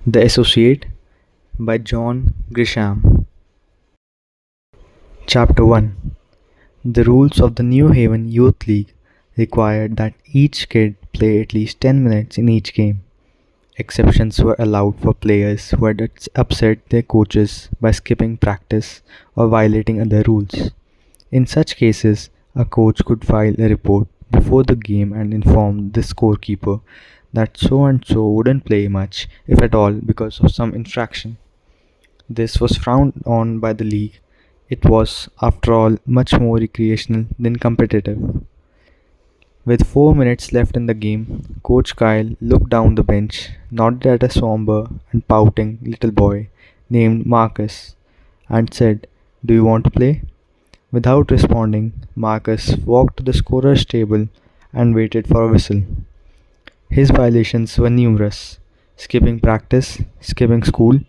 The Associate by John Grisham. Chapter 1. The rules of the New Haven Youth League required that each kid play at least 10 minutes in each game. Exceptions were allowed for players who had upset their coaches by skipping practice or violating other rules. In such cases, a coach could file a report before the game and inform the scorekeeper that so and so wouldn't play much, if at all, because of some infraction. This was frowned on by the league. It was, after all, much more recreational than competitive. With 4 minutes left in the game, Coach Kyle looked down the bench, nodded at a somber and pouting little boy named Marcus, and said, "Do you want to play?" Without responding, Marcus walked to the scorer's table and waited for a whistle. His violations were numerous: skipping practice, skipping school,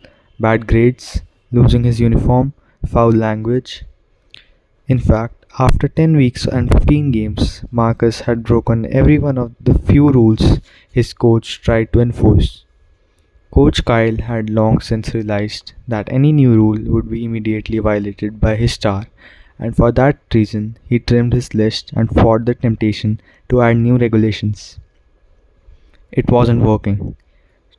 bad grades, losing his uniform, foul language. In fact, after 10 weeks and 15 games, Marcus had broken every one of the few rules his coach tried to enforce. Coach Kyle had long since realized that any new rule would be immediately violated by his star, and for that reason he trimmed his list and fought the temptation to add new regulations. It wasn't working.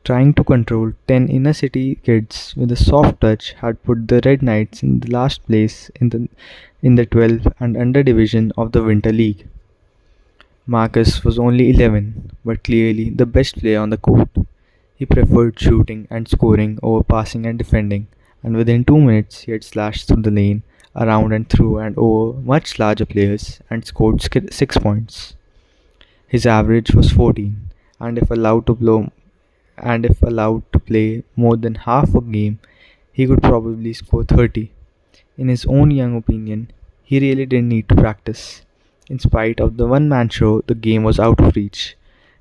Trying to control 10 inner city kids with a soft touch had put the Red Knights in the last place in the 12th and under division of the Winter League. Marcus was only 11, but clearly the best player on the court. He preferred shooting and scoring over passing and defending, and within 2 minutes he had slashed through the lane, around and through and over much larger players and scored 6 points. His average was 14, and if allowed to play more than half a game, he could probably score 30. In his own young opinion, he really didn't need to practice. In spite of the one-man show, the game was out of reach.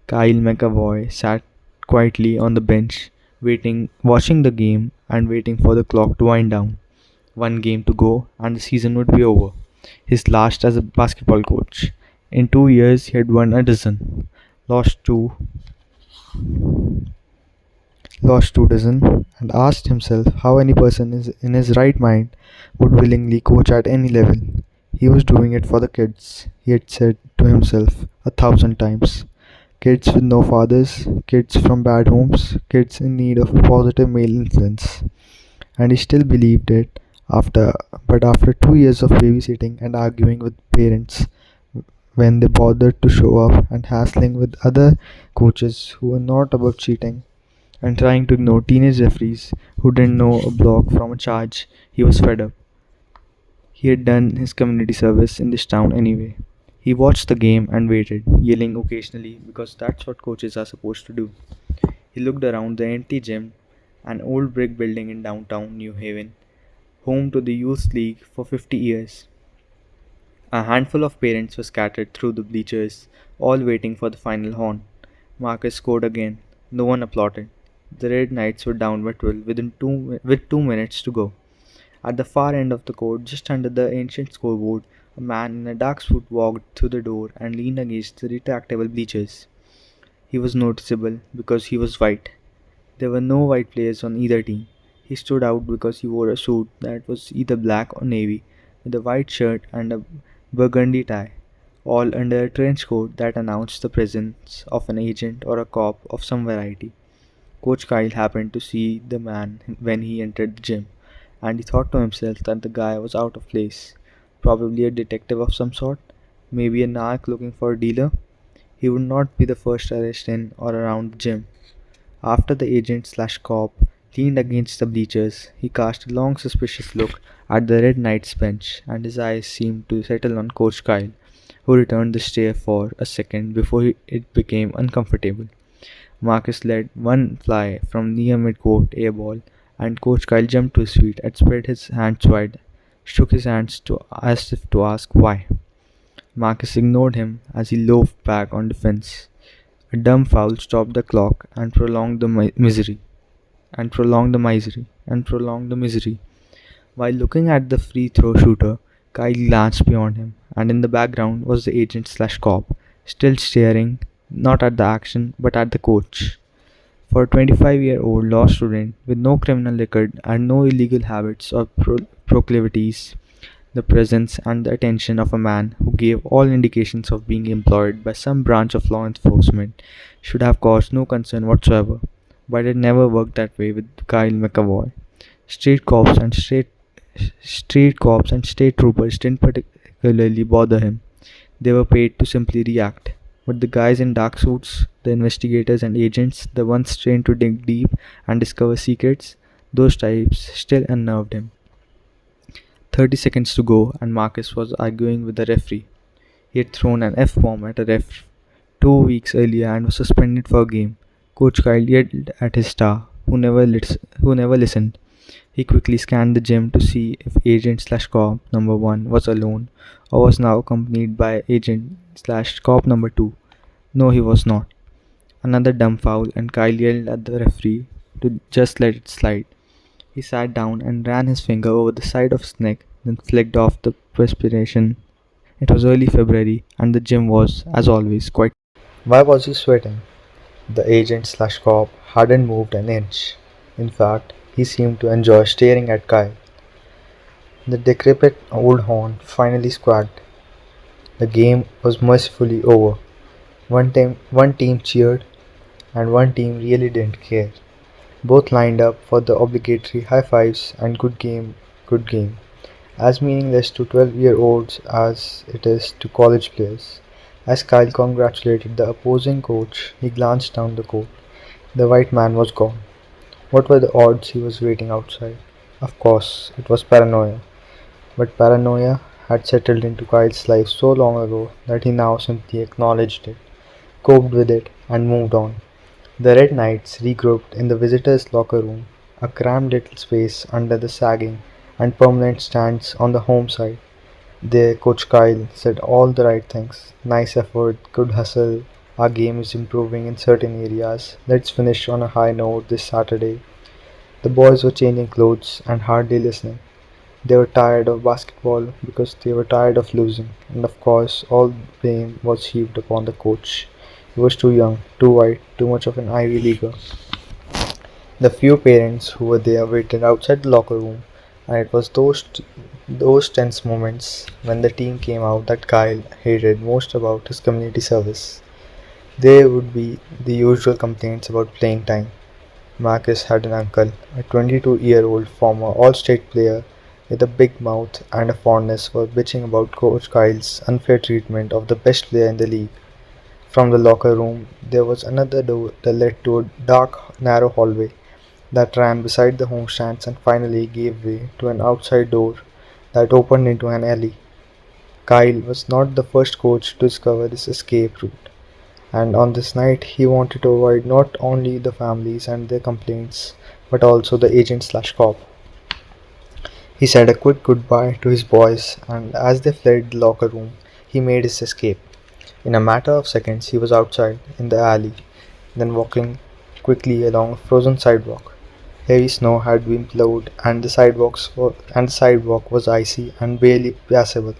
Kyle McAvoy sat quietly on the bench, watching the game and waiting for the clock to wind down. One game to go and the season would be over. His last as a basketball coach. In 2 years, he had won a dozen, lost two, lost 2 dozen, and asked himself how any person is in his right mind would willingly coach at any level. He was doing it for the kids, he had said to himself 1,000 times. Kids with no fathers, kids from bad homes, kids in need of a positive male influence. And he still believed it after but after 2 years of babysitting and arguing with parents when they bothered to show up and hassling with other coaches who were not above cheating and trying to ignore teenage referees who didn't know a block from a charge, he was fed up. He had done his community service in this town anyway. He watched the game and waited, yelling occasionally because that's what coaches are supposed to do. He looked around the empty gym, an old brick building in downtown New Haven, home to the Youth League for 50 years. A handful of parents were scattered through the bleachers, all waiting for the final horn. Marcus scored again. No one applauded. The Red Knights were down by 12 with 2 minutes to go. At the far end of the court, just under the ancient scoreboard, a man in a dark suit walked through the door and leaned against the retractable bleachers. He was noticeable because he was white. There were no white players on either team. He stood out because he wore a suit that was either black or navy, with a white shirt and a burgundy tie, all under a trench coat that announced the presence of an agent or a cop of some variety. Coach Kyle happened to see the man when he entered the gym, and he thought to himself that the guy was out of place. Probably a detective of some sort, maybe a narc looking for a dealer. He would not be the first arrest in or around the gym. After the agent/cop leaned against the bleachers, he cast a long suspicious look at the Red Knight's bench, and his eyes seemed to settle on Coach Kyle, who returned the stare for a second before it became uncomfortable. Marcus let one fly from near mid-court airball, and Coach Kyle jumped to his feet and spread his hands wide, shook his hands as if to ask why. Marcus ignored him as he loafed back on defense. A dumb foul stopped the clock and prolonged the misery, and prolonged the misery, and prolonged the misery. While looking at the free throw shooter, Kyle glanced beyond him, and in the background was the agent/cop, still staring not at the action but at the coach. For a 25-year-old law student with no criminal record and no illegal habits or proclivities, the presence and the attention of a man who gave all indications of being employed by some branch of law enforcement should have caused no concern whatsoever. But it never worked that way with Kyle McAvoy. Street cops and state troopers didn't particularly bother him. They were paid to simply react. But the guys in dark suits, the investigators and agents, the ones trained to dig deep and discover secrets, those types still unnerved him. 30 seconds to go, and Marcus was arguing with the referee. He had thrown an F bomb at a ref 2 weeks earlier and was suspended for a game. Coach Kyle yelled at his star, who never listened. He quickly scanned the gym to see if agent slash cop number 1 was alone or was now accompanied by agent slash cop number 2. No, he was not. Another dumb foul, and Kyle yelled at the referee to just let it slide. He sat down and ran his finger over the side of his neck, then flicked off the perspiration. It was early February, and the gym was, as always, quite. Why was he sweating? The agent slash cop hadn't moved an inch. In fact, he seemed to enjoy staring at Kyle. The decrepit old horn finally squawked. The game was mercifully over. One team cheered, and one team really didn't care. Both lined up for the obligatory high fives and good game, good game. As meaningless to 12-year-olds as it is to college players. As Kyle congratulated the opposing coach, he glanced down the court. The white man was gone. What were the odds he was waiting outside? Of course, it was paranoia. But paranoia had settled into Kyle's life so long ago that he now simply acknowledged it, coped with it, and moved on. The Red Knights regrouped in the visitors' locker room, a cramped little space under the sagging and permanent stands on the home side. There, Coach Kyle said all the right things. Nice effort, good hustle, our game is improving in certain areas. Let's finish on a high note this Saturday. The boys were changing clothes and hardly listening. They were tired of basketball because they were tired of losing, and of course, all blame was heaped upon the coach. He was too young, too white, too much of an Ivy Leaguer. The few parents who were there waited outside the locker room, and it was those tense moments when the team came out that Kyle hated most about his community service. There would be the usual complaints about playing time. Marcus had an uncle, a 22-year-old former All-State player with a big mouth and a fondness for bitching about Coach Kyle's unfair treatment of the best player in the league. From the locker room, there was another door that led to a dark, narrow hallway that ran beside the home stands and finally gave way to an outside door that opened into an alley. Kyle was not the first coach to discover this escape route, and on this night he wanted to avoid not only the families and their complaints, but also the agent slash cop. He said a quick goodbye to his boys, and as they fled the locker room, he made his escape. In a matter of seconds, he was outside, in the alley, then walking quickly along a frozen sidewalk. Heavy snow had been plowed, and the sidewalk was icy and barely passable.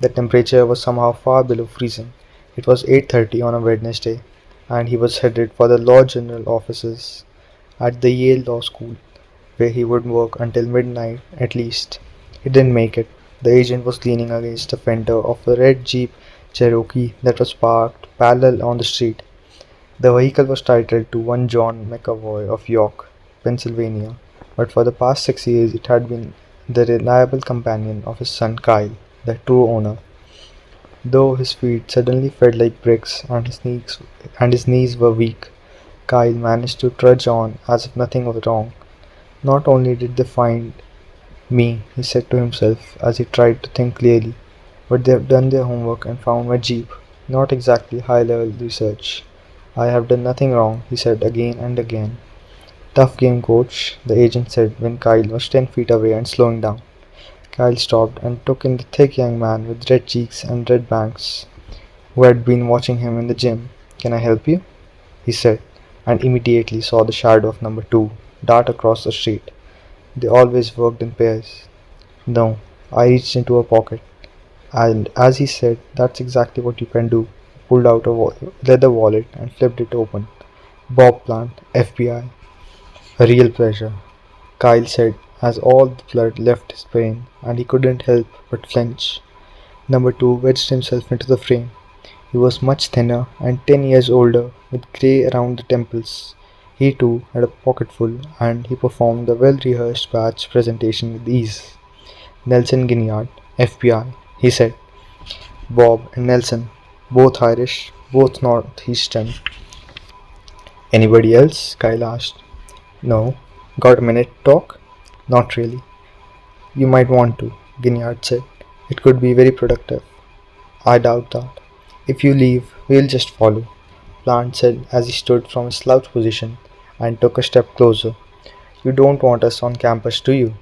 The temperature was somehow far below freezing. It was 8:30 on a Wednesday, and he was headed for the Law General offices at the Yale Law School, where he would work until midnight at least. He didn't make it. The agent was leaning against the fender of a red Jeep Cherokee that was parked parallel on the street. The vehicle was titled to one John McAvoy of York, Pennsylvania, but for the past 6 years it had been the reliable companion of his son Kyle, the true owner. Though his feet suddenly felt like bricks and his knees were weak, Kyle managed to trudge on as if nothing was wrong. Not only did they find me, he said to himself as he tried to think clearly, but they have done their homework and found my Jeep. Not exactly high-level research. I have done nothing wrong, he said again and again. Tough game, coach, the agent said when Kyle was 10 feet away and slowing down. Kyle stopped and took in the thick young man with red cheeks and red bangs, who had been watching him in the gym. Can I help you? He said, and immediately saw the shadow of number 2 dart across the street. They always worked in pairs. No, I reached into a pocket, and as he said, that's exactly what you can do. He pulled out a leather wallet and flipped it open. Bob Plant, FBI. A real pleasure, Kyle said as all the blood left his brain and he couldn't help but flinch. Number 2 wedged himself into the frame. He was much thinner and 10 years older, with grey around the temples. He too had a pocketful, and he performed the well rehearsed batch presentation with ease. Nelson Ginyard, FBI, he said. Bob and Nelson, both Irish, both northeastern. Anybody else? Kyle asked. No. Got a minute to talk? Not really. You might want to, Ginyard said. It could be very productive. I doubt that. If you leave, we'll just follow, Plant said as he stood from his slouch position and took a step closer. You don't want us on campus, do you?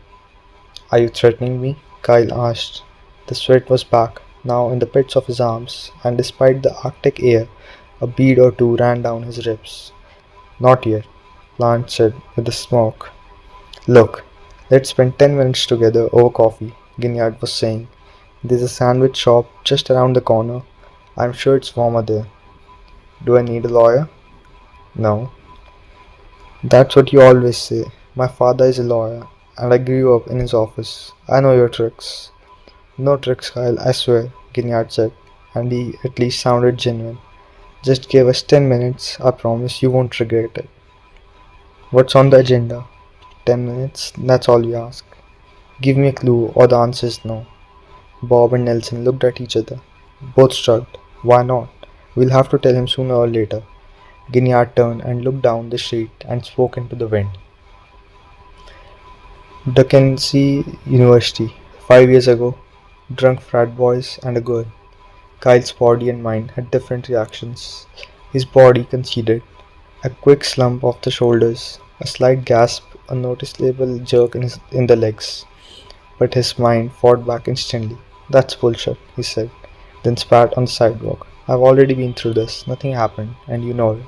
Are you threatening me? Kyle asked. The sweat was back, now in the pits of his arms, and despite the Arctic air, a bead or two ran down his ribs. Not yet, Plant said with a smirk. Look, let's spend 10 minutes together over coffee, Ginyard was saying. There's a sandwich shop just around the corner. I'm sure it's warmer there. Do I need a lawyer? No. That's what you always say. My father is a lawyer, and I grew up in his office. I know your tricks. No tricks, Kyle, I swear, Ginyard said, and he at least sounded genuine. Just give us 10 minutes, I promise you won't regret it. What's on the agenda? 10 minutes, that's all we ask. Give me a clue, or the answer is no. Bob and Nelson looked at each other. Both shrugged. Why not? We'll have to tell him sooner or later. Ginyard turned and looked down the street and spoke into the wind. Dickensie University, 5 years ago. Drunk frat boys and a girl. Kyle's body and mind had different reactions. His body conceded. A quick slump of the shoulders, a slight gasp, a noticeable jerk in the legs. But his mind fought back instantly. That's bullshit, he said, then spat on the sidewalk. I've already been through this. Nothing happened, and you know it.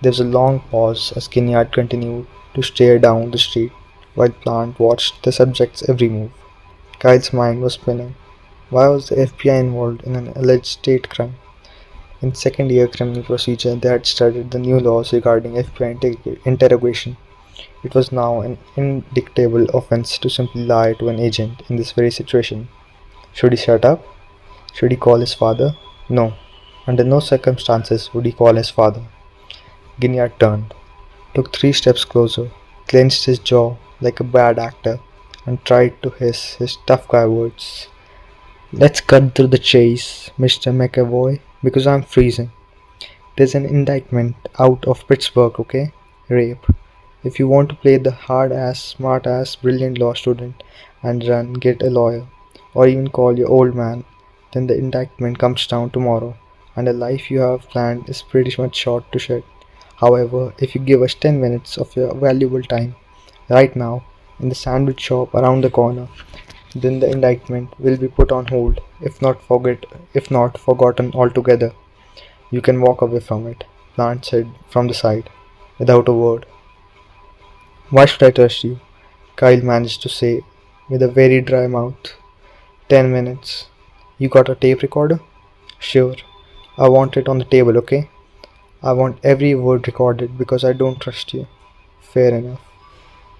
There was a long pause as Ginyard continued to stare down the street while Plant watched the subject's every move. Kyle's mind was spinning. Why was the FBI involved in an alleged state crime? In second year criminal procedure, they had studied the new laws regarding FBI interrogation. It was now an indictable offense to simply lie to an agent in this very situation. Should he shut up? Should he call his father? No. Under no circumstances would he call his father. Ginyard turned, took 3 steps closer, clenched his jaw like a bad actor, and tried to hiss his tough guy words. Let's cut through the chase, Mr. McAvoy, because I'm freezing. There's an indictment out of Pittsburgh, okay? Rape. If you want to play the hard-ass, smart-ass, brilliant law student and run, get a lawyer, or even call your old man, then the indictment comes down tomorrow, and the life you have planned is pretty much short to shed. However, if you give us 10 minutes of your valuable time, right now, in the sandwich shop around the corner, then the indictment will be put on hold, if not forgotten altogether. You can walk away from it, Plant said from the side, without a word. Why should I trust you? Kyle managed to say with a very dry mouth. 10 minutes. You got a tape recorder? Sure. I want it on the table, okay? I want every word recorded because I don't trust you. Fair enough.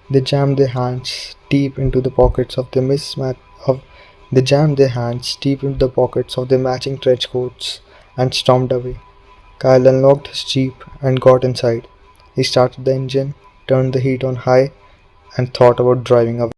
They jammed their hands deep into the pockets of their matching trench coats and stormed away. Kyle unlocked his jeep and got inside. He started the engine, turned the heat on high, and thought about driving away.